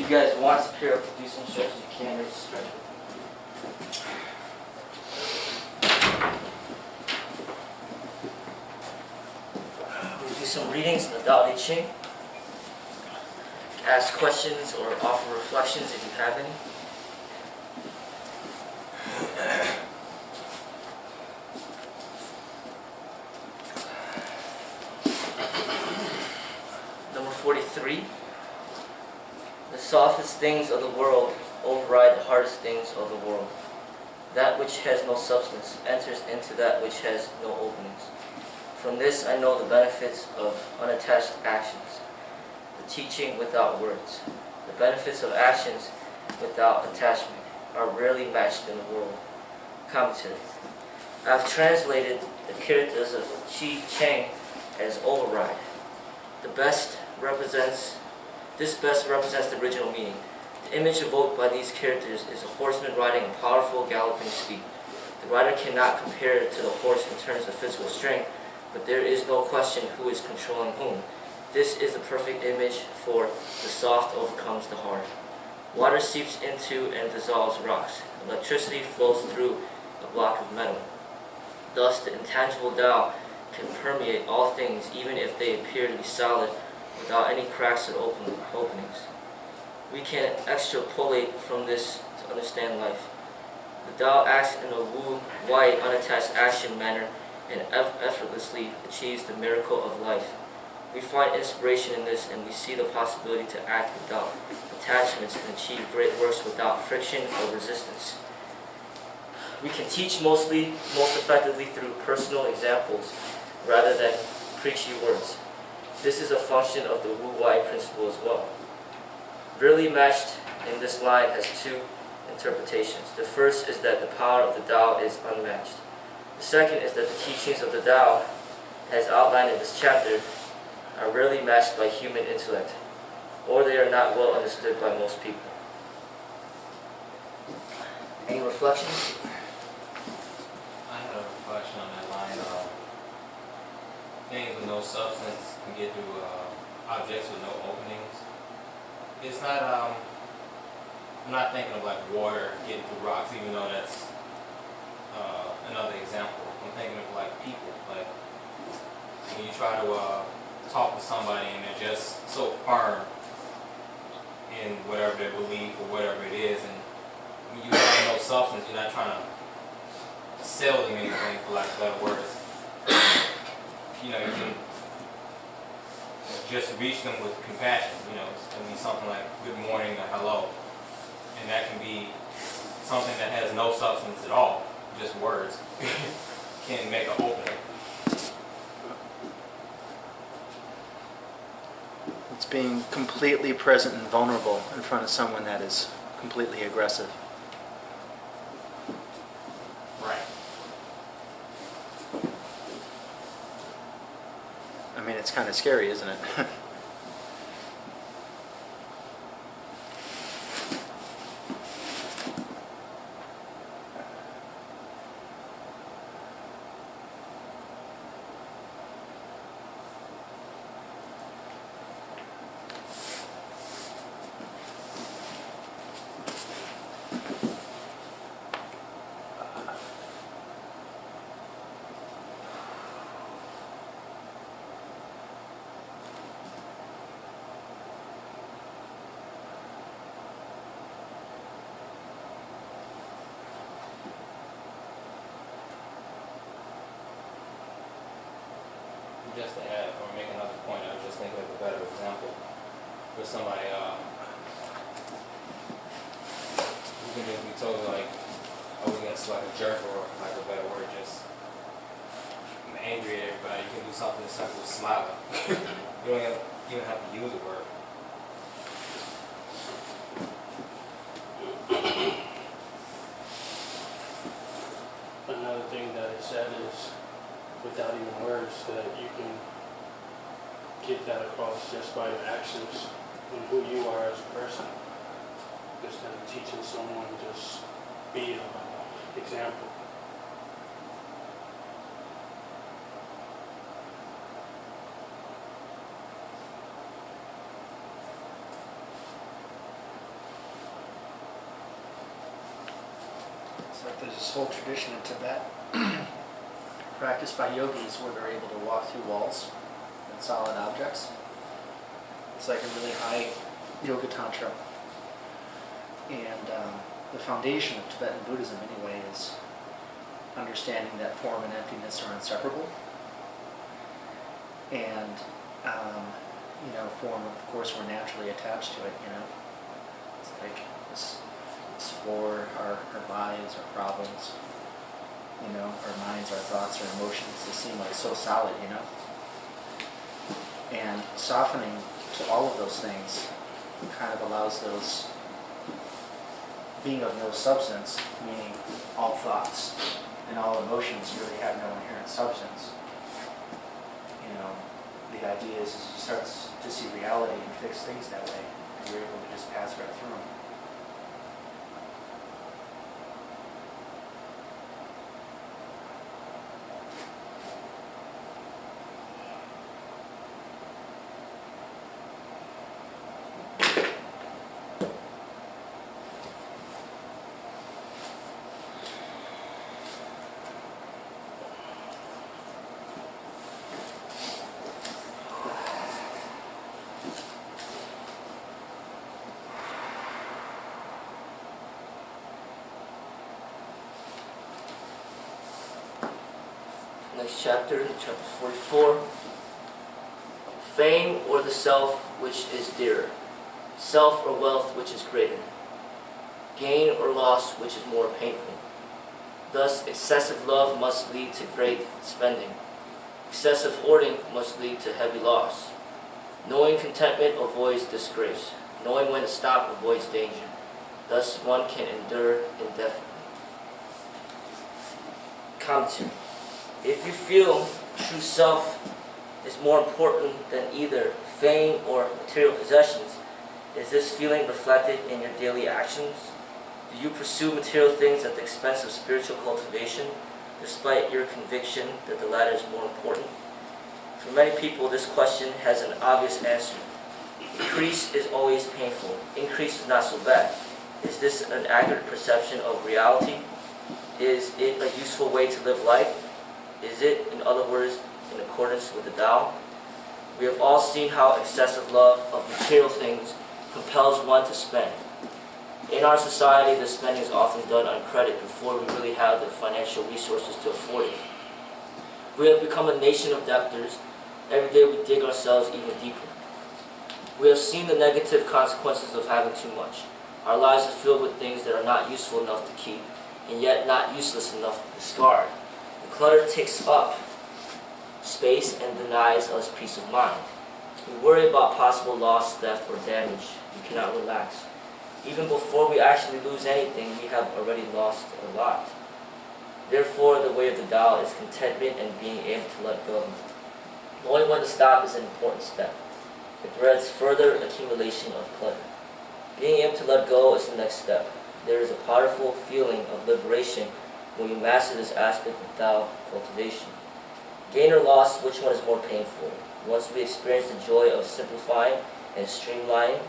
you guys want to pair up to do some stretches, you can or just stretch with me. We'll do some readings in the Tao Te Ching. Ask questions or offer reflections if you have any. Number 43. The softest things of the world override the hardest things of the world. That which has no substance enters into that which has no openings. From this I know the benefits of unattached actions, the teaching without words. The benefits of actions without attachment are rarely matched in the world. Commentary. I have translated the characters of Qi Cheng as override. This best represents the original meaning. The image evoked by these characters is a horseman riding a powerful galloping steed. The rider cannot compare to the horse in terms of physical strength, but there is no question who is controlling whom. This is the perfect image for the soft overcomes the hard. Water seeps into and dissolves rocks. Electricity flows through a block of metal. Thus, the intangible Tao can permeate all things, even if they appear to be solid, without any cracks or openings. We can extrapolate from this to understand life. The Tao acts in a wu-wide, unattached action manner and effortlessly achieves the miracle of life. We find inspiration in this, and we see the possibility to act without attachments and achieve great works without friction or resistance. We can teach most effectively through personal examples rather than preachy words. This is a function of the wu-wide principle as well. Really matched in this line has two interpretations. The first is that the power of the Tao is unmatched. The second is that the teachings of the Tao, as outlined in this chapter, are rarely matched by human intellect, or they are not well understood by most people. Any reflections? I had a reflection on that line. Things with no substance can get through objects with no openings. It's not, I'm not thinking of like water getting through rocks, even though that's another example. I'm thinking of like people, like when you try to talk to somebody and they're just so firm in whatever their belief or whatever it is, and when you have no substance, you're not trying to sell them anything, for lack of better words. You know, you can just reach them with compassion. You know, it's going to be something like good morning or hello, and that can be something that has no substance at all, just words, can make an opening. It's being completely present and vulnerable in front of someone that is completely aggressive. Right. I mean, it's kind of scary, isn't it? Just to add or make another point, I was just thinking of a better example for somebody. You can just be told like, oh, we're just like a jerk, or like a better word, just I'm angry at everybody. You can do something as simple as smiling. You don't even have to use a word. Another thing that is said is, without even words, that you can get that across just by your actions and who you are as a person. Instead of teaching someone, just be an example. It's like there's this whole tradition in Tibet, practiced by yogis, where they're able to walk through walls and solid objects. It's like a really high yoga tantra. And the foundation of Tibetan Buddhism, anyway, is understanding that form and emptiness are inseparable. And, form, of course, we're naturally attached to it, It's like this floor, our bodies, our problems, our minds, our thoughts, our emotions, they seem like so solid, And softening to all of those things kind of allows those being of no substance, meaning all thoughts and all emotions really have no inherent substance. The idea is you start to see reality and fix things that way, and you're able to just pass right through them. Next chapter, chapter 44. Fame or the self which is dearer, self or wealth which is greater, gain or loss which is more painful. Thus, excessive love must lead to great spending. Excessive hoarding must lead to heavy loss. Knowing contentment avoids disgrace. Knowing when to stop avoids danger. Thus, one can endure indefinitely. Commentary. If you feel true self is more important than either fame or material possessions, is this feeling reflected in your daily actions? Do you pursue material things at the expense of spiritual cultivation, despite your conviction that the latter is more important? For many people, this question has an obvious answer. Decrease is always painful. Increase is not so bad. Is this an accurate perception of reality? Is it a useful way to live life? Is it, in other words, in accordance with the Tao? We have all seen how excessive love of material things compels one to spend. In our society, this spending is often done on credit before we really have the financial resources to afford it. We have become a nation of debtors. Every day we dig ourselves even deeper. We have seen the negative consequences of having too much. Our lives are filled with things that are not useful enough to keep, and yet not useless enough to discard. The clutter takes up space and denies us peace of mind. We worry about possible loss, theft, or damage. We cannot relax. Even before we actually lose anything, we have already lost a lot. Therefore, the way of the Tao is contentment and being able to let go. Knowing when to stop is an important step. It prevents further accumulation of clutter. Being able to let go is the next step. There is a powerful feeling of liberation when you master this aspect of Tao cultivation. Gain or loss, which one is more painful? Once we experience the joy of simplifying and streamlining,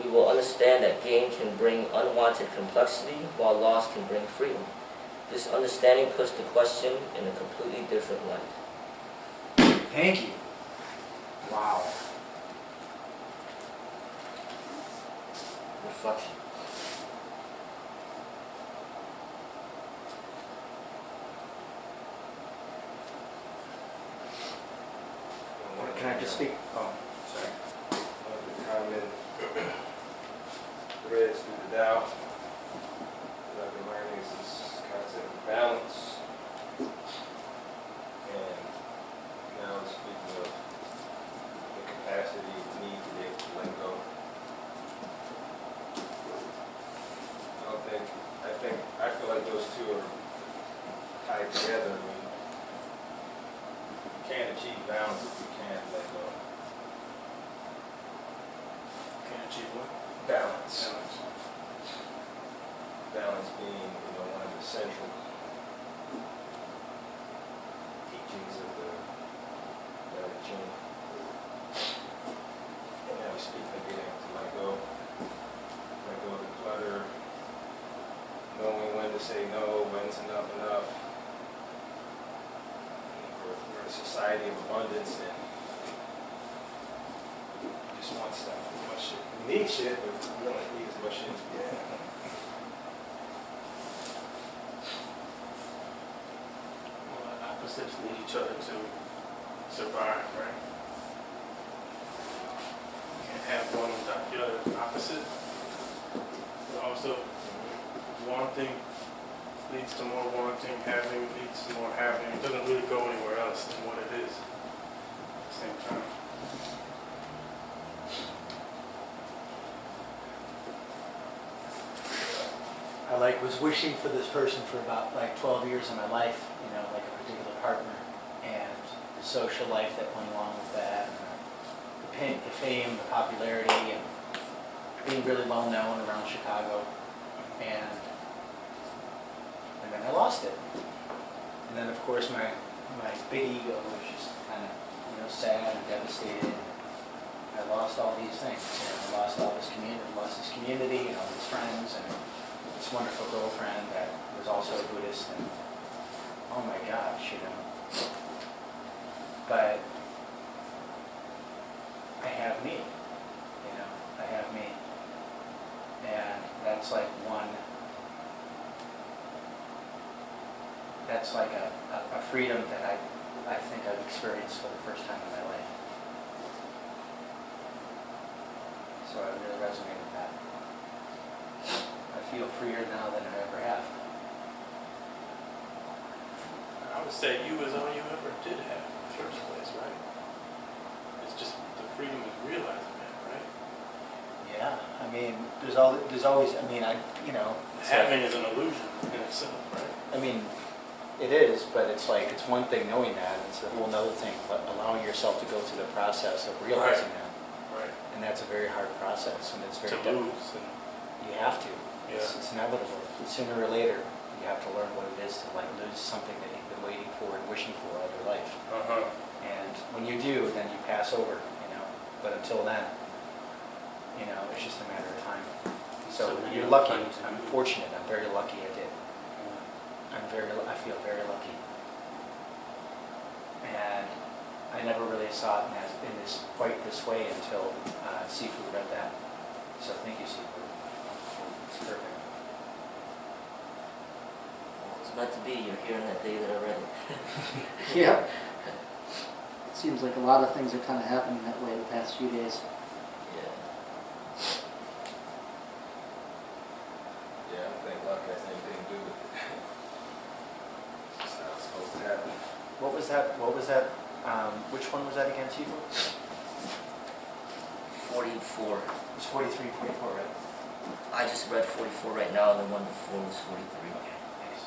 we will understand that gain can bring unwanted complexity, while loss can bring freedom. This understanding puts the question in a completely different light. Thank you. Wow. Reflection. Can I just speak? Oh, sorry. The comment, threads through the Tao. What I've been learning is this concept of balance. And now speaking of the capacity, the need to be able to let go. I feel like those two are tied together. I mean, you can't achieve balance if you can't let go. Can't achieve what? Balance. Balance being, one of the central teachings of the Tao Te Ching. And now we speak of being able to let go of the clutter, knowing when to say no, when's enough enough. We're in a society of abundance and we just want stuff, as much shit. We need shit, but we don't need as much shit as we have. Well, opposites need each other to survive, right? You can't have one without the other. Opposite. But also, wanting leads to more wanting, having leads to more having. It doesn't really go anywhere else than what it is at the same time. I was wishing for this person for about 12 years of my life, like a particular partner, and the social life that went along with that, and the fame, the popularity, and being really well known around Chicago, and then I lost it. And then of course my big ego was just kind of sad and devastated. I lost all these things. I lost all this community, and all these friends, and this wonderful girlfriend that was also a Buddhist, and oh my gosh, But I have me, I have me. And that's like a freedom that I think I've experienced for the first time in my life. So I really resonate with that. I feel freer now than I ever have. I would say you is all you ever did have in the first place, right? It's just the freedom is realizing that, right? Yeah, I mean, there's always, it's Having is an illusion in itself, right? I mean, it is, but it's one thing knowing that, it's a whole nother thing, but allowing yourself to go through the process of realizing that. Right. And that's a very hard process, and it's very To difficult. lose. And You have to. Yeah. It's inevitable. Sooner or later, you have to learn what it is to lose something that you've been waiting for and wishing for all your life. And when you do, then you pass over, But until then, it's just a matter of time. So So you're you're lucky. lucky to I'm do it. fortunate. I'm very lucky I did. I feel very lucky. And I never really saw it quite this way until Seafood read that. So thank you, Seafood. It's perfect. Well, it's meant to be. You're here on that day that I read it. Yeah. It seems like a lot of things are kind of happening that way the past few days. Yeah. Yeah, I don't think luck has anything to do with it. It's just how it's supposed to happen. What was that? Which one was that again, Seafood? 44. It was 43, 44, right? I just read 44 right now, and the one before was 43. Okay, thanks.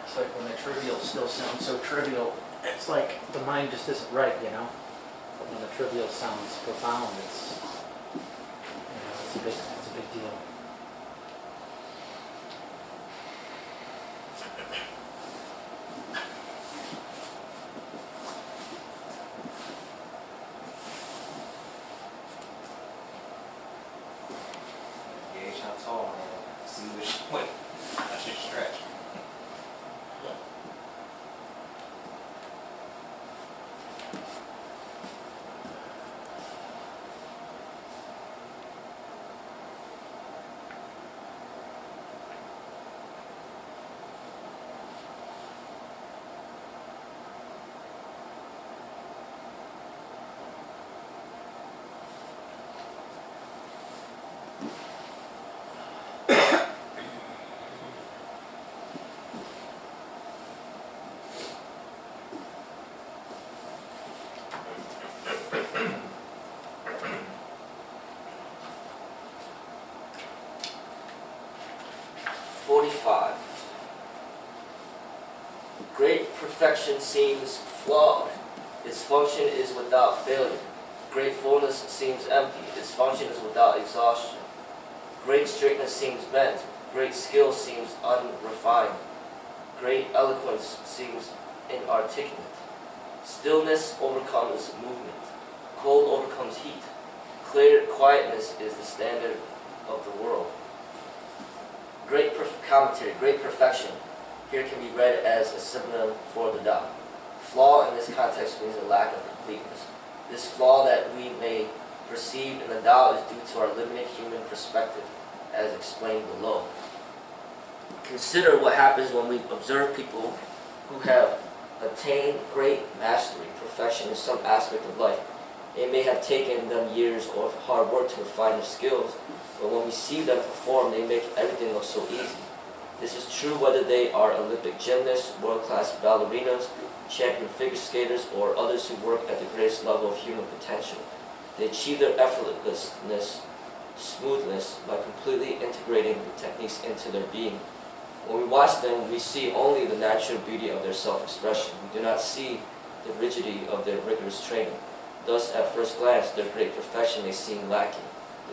It's like when the trivial still sounds so trivial, it's like the mind just isn't right, But when the trivial sounds profound, it's it's a big deal. Gauge how tall I am. See which way I should stretch. 45. Great perfection seems flawed. Its function is without failure. Great fullness seems empty. Its function is without exhaustion. Great straightness seems bent. Great skill seems unrefined. Great eloquence seems inarticulate. Stillness overcomes movement. Cold overcomes heat. Clear quietness is the standard of the world. Great commentary, great perfection, here can be read as a synonym for the Tao. Flaw in this context means a lack of completeness. This flaw that we may perceive in the Tao is due to our limited human perspective, as explained below. Consider what happens when we observe people who have attained great mastery, perfection in some aspect of life. It may have taken them years of hard work to refine their skills, but when we see them perform, they make everything look so easy. This is true whether they are Olympic gymnasts, world-class ballerinas, champion figure skaters, or others who work at the greatest level of human potential. They achieve their effortlessness, smoothness, by completely integrating the techniques into their being. When we watch them, we see only the natural beauty of their self-expression. We do not see the rigidity of their rigorous training. Thus, at first glance, their great perfection may seem lacking.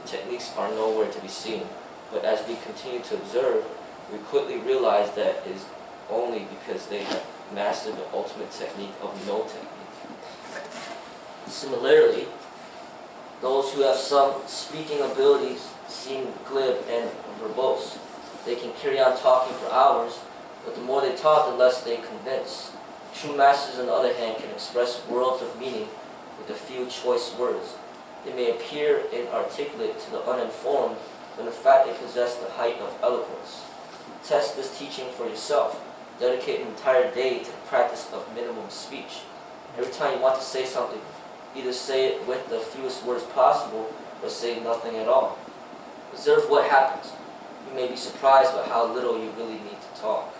The techniques are nowhere to be seen, but as we continue to observe, we quickly realize that it is only because they have mastered the ultimate technique of no technique. Similarly, those who have some speaking abilities seem glib and verbose. They can carry on talking for hours, but the more they talk, the less they convince. True masters, on the other hand, can express worlds of meaning with a few choice words. They may appear inarticulate to the uninformed, but in fact they possess the height of eloquence. Test this teaching for yourself. Dedicate an entire day to the practice of minimum speech. Every time you want to say something, either say it with the fewest words possible, or say nothing at all. Observe what happens. You may be surprised by how little you really need to talk.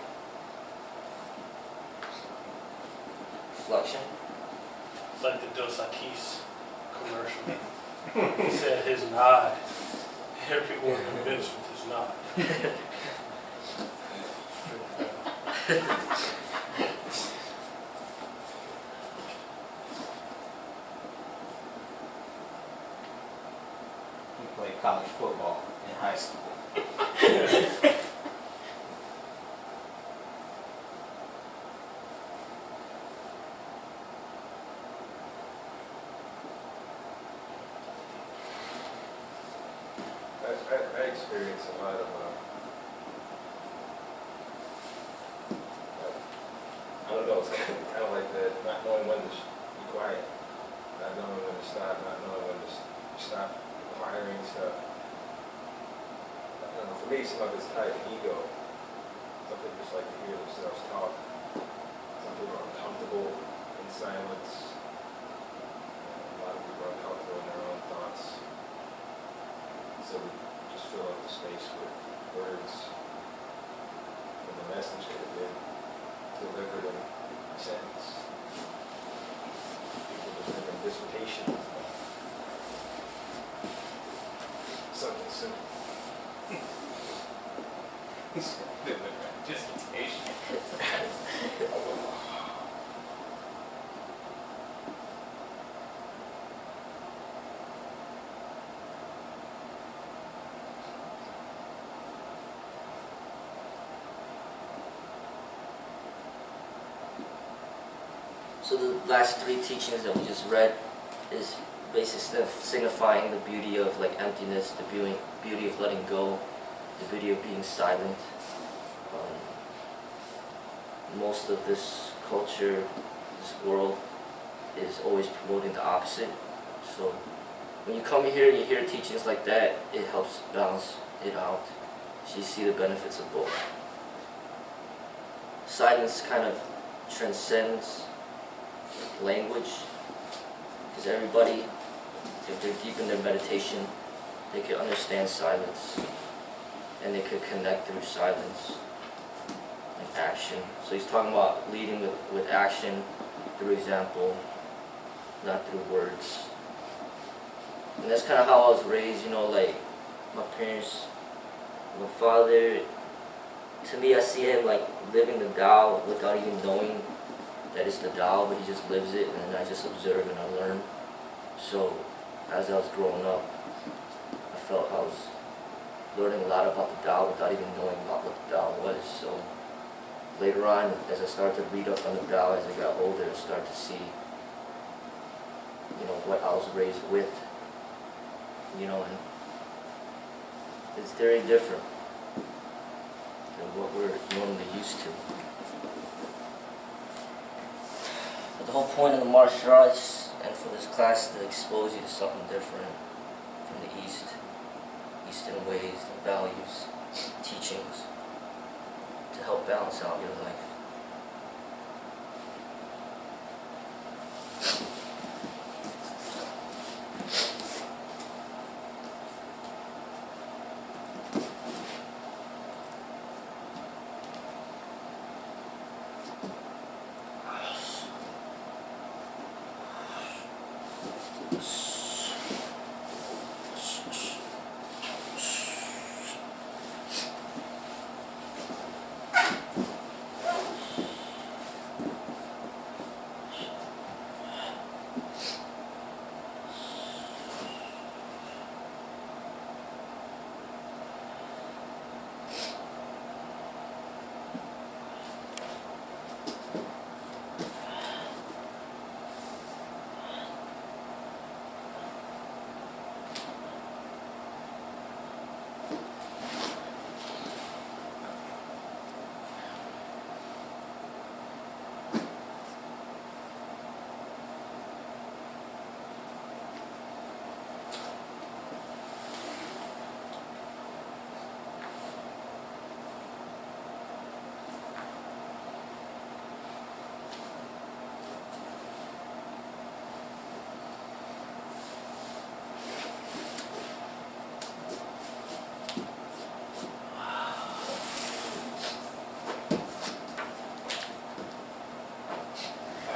Reflection. It's like the Dos Equis commercial. He said his nod. Everyone convinced with his nod. He played college football in high school. I experience a lot of, I don't know, it's kind of like that, not knowing when to be quiet, not knowing when to stop, not knowing when to stop acquiring stuff. I don't know, for me, some of it's tied to ego. Some people just like to hear themselves talk. Some people are uncomfortable in silence. A lot of people are uncomfortable in their own thoughts. So we just fill up the space with words. And the message could have been delivered in a sentence. People just make a dissertation. Something simple. Dissertation. So the last three teachings that we just read is basically signifying the beauty of like emptiness, the beauty of letting go, the beauty of being silent. Most of this culture, this world, is always promoting the opposite. So when you come here and you hear teachings like that, it helps balance it out. So you see the benefits of both. Silence kind of transcends language, because everybody, if they're deep in their meditation, they can understand silence, and they could connect through silence and action. So he's talking about leading with action, through example, not through words. And that's kind of how I was raised, you know, like my parents, my father, to me, I see him like living the Tao without even knowing that it's the Tao, but he just lives it, and I just observe and I learn. So, as I was growing up, I felt I was learning a lot about the Tao without even knowing about what the Tao was. So, later on, as I started to read up on the Tao, as I got older, I started to see, what I was raised with, and it's very different than what we're normally used to. But the whole point of the martial arts and for this class is to expose you to something different from the East, Eastern ways and values, teachings, to help balance out your life.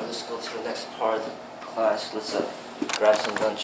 Let's go to the next part of the class. Let's grab some lunch.